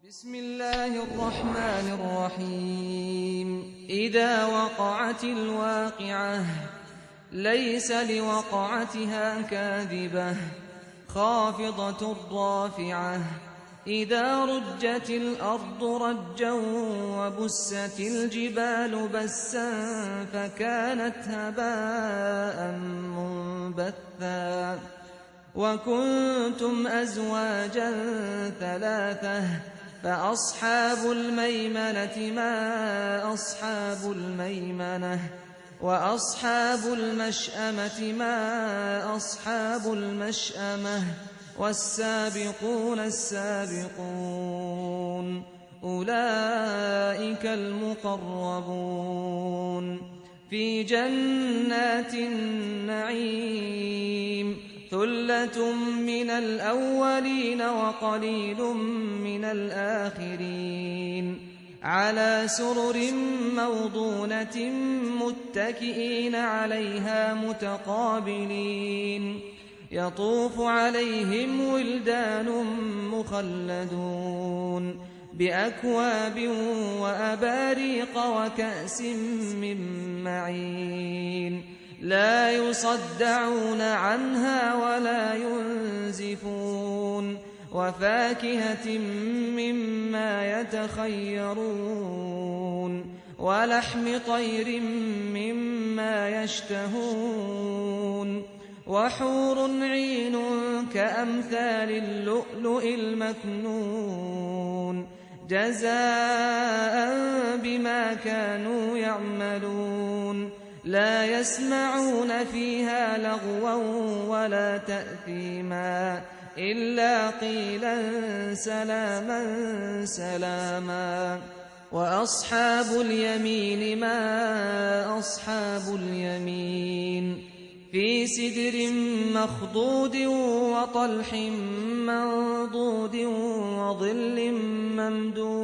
بسم الله الرحمن الرحيم إذا وقعت الواقعة ليس لوقعتها كاذبة خافضة رافعة إذا رجت الأرض رجا وبست الجبال بسا فكانت هباء منبثا وكنتم أزواجا ثلاثة فأصحاب الميمنة ما أصحاب الميمنة وأصحاب المشأمة ما أصحاب المشأمة والسابقون السابقون أولئك المقربون في جنات النعيم ثلة من الأولين وقليل من الآخرين على سرر موضونة متكئين عليها متقابلين يطوف عليهم ولدان مخلدون بأكواب وأباريق وكأس من معين لا يصدعون عنها ولا ينزفون وفاكهة مما يتخيرون ولحم طير مما يشتهون وحور عين كأمثال اللؤلؤ المكنون جزاء بما كانوا يعملون لا يسمعون فيها لغوا ولا تأثيما إلا قيلا سلاما سلاما وأصحاب اليمين ما أصحاب اليمين في سدر مخضود وطلح منضود وظل ممدود